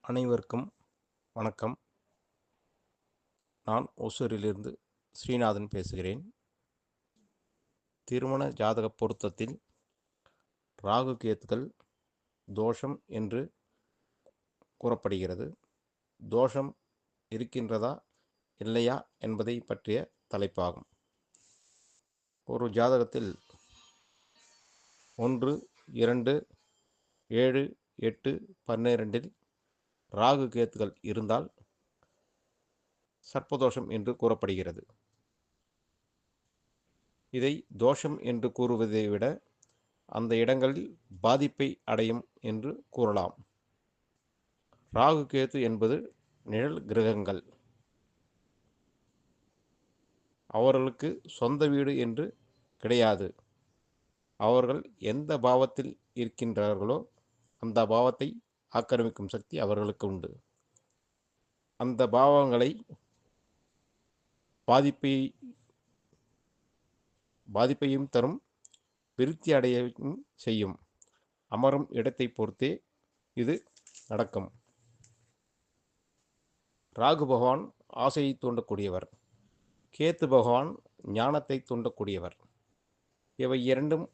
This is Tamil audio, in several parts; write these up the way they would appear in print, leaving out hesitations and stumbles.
அனைவருக்கும் வணக்கம். நான் ஒசூரிலிருந்து ஸ்ரீநாதன் பேசுகிறேன். திருமண ஜாதக பொருத்தத்தில் ராகு கேத்துக்கள் தோஷம் என்று கூறப்படுகிறது. தோஷம் இருக்கின்றதா இல்லையா என்பதை பற்றிய தலைப்பாகும். ஒரு ஜாதகத்தில் 1, 2, 7, 8, 12 ராகு கேத்துக்கள் இருந்தால் சர்ப்பதோஷம் என்று கூறப்படுகிறது. இதை தோஷம் என்று கூறுவதை விட அந்த இடங்களில் பாதிப்பை அடையும் என்று கூறலாம். ராகு கேது என்பது நிழல் கிரகங்கள். அவர்களுக்கு சொந்த வீடு என்று கிடையாது. அவர்கள் எந்த பாவத்தில் இருக்கின்றார்களோ அந்த பாவத்தை ஆக்கிரமிக்கும் சக்தி அவர்களுக்கு உண்டு. அந்த பாவங்களை பாதிப்பையும் தரும், விருத்தி அடையவும் செய்யும். அமரும் இடத்தை பொறுத்தே இது நடக்கும். ராகு பகவான் ஆசையை தூண்டக்கூடியவர், கேத்து பகவான் ஞானத்தை தூண்டக்கூடியவர். இவை இரண்டும்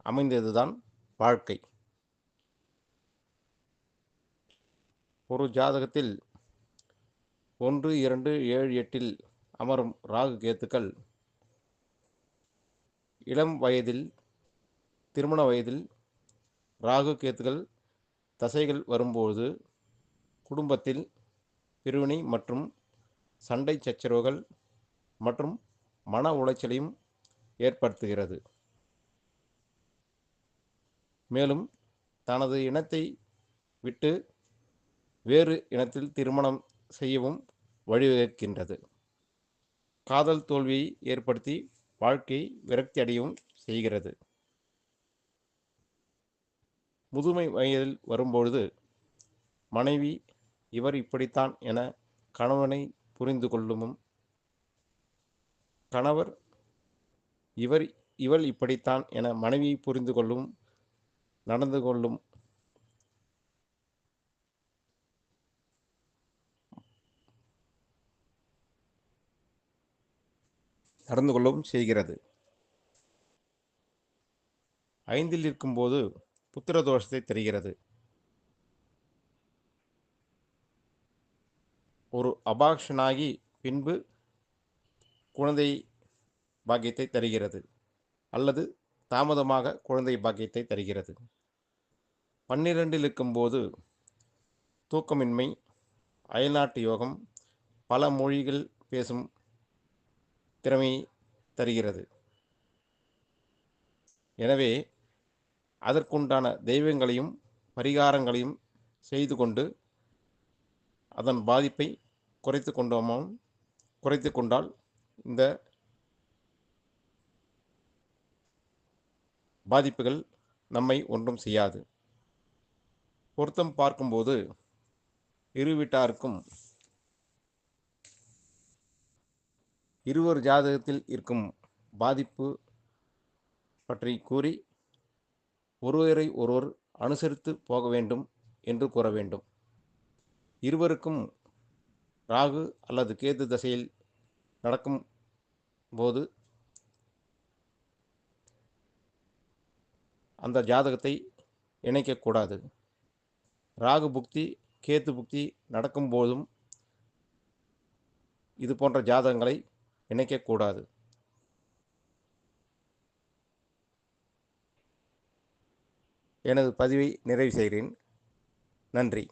அமைந்ததுதான் வாழ்க்கை. ஒரு ஜாதகத்தில் 1, 2, 7, 8 அமரும் ராகு கேத்துக்கள் இளம் வயதில், திருமண வயதில் ராகு கேத்துக்கள் தசைகள் வரும்போது குடும்பத்தில் பிரிவினை மற்றும் சண்டை சச்சரவுகள் மற்றும் மன உளைச்சலையும் ஏற்படுத்துகிறது. மேலும் தனது இனத்தை விட்டு வேறு இனத்தில் திருமணம் செய்யவும் வழிவகுக்கின்றது. காதல் தோல்வியை ஏற்படுத்தி வாழ்க்கையை விரக்தி அடையவும் செய்கிறது. முதுமை வயதில் வரும்பொழுது மனைவி இவர் இப்படித்தான் என கணவனை புரிந்து கொள்ளும், கணவர் இவள் இப்படித்தான் என மனைவியை புரிந்து கொள்ளும் நடந்து கொள்ளவும் செய்கிறது. 5 இருக்கும்போது புத்திர தோஷத்தை தருகிறது. ஒரு அபாக்ஷனாகி பின்பு குழந்தை பாக்கியத்தை தருகிறது அல்லது தாமதமாக குழந்தை பாக்கியத்தை தருகிறது. 12 இருக்கும்போது தூக்கமின்மை, அயல்நாட்டு யோகம், பல மொழிகள் பேசும் திறமையை தருகிறது. எனவே அதற்குண்டான தெய்வங்களையும் பரிகாரங்களையும் செய்து கொண்டு அதன் பாதிப்பை குறைத்து கொண்டால் இந்த பாதிப்புகள் நம்மை ஒன்றும் செய்யாது. பொருத்தம் பார்க்கும்போது இரு வீட்டாருக்கும் இருவர் ஜாதகத்தில் இருக்கும் பாதிப்பு பற்றி கூறி ஒருவரை ஒருவர் அனுசரித்து போக வேண்டும் என்று கூற வேண்டும். இருவருக்கும் ராகு அல்லது கேது தசையில் நடக்கும் போது அந்த ஜாதகத்தை இணைக்கக்கூடாது. ராகு புக்தி கேத்து புக்தி நடக்கும் போதும் இது போன்ற ஜாதகங்களை இணைக்கக்கூடாது. எனது பதிவை நிறைவு செய்கிறேன். நன்றி.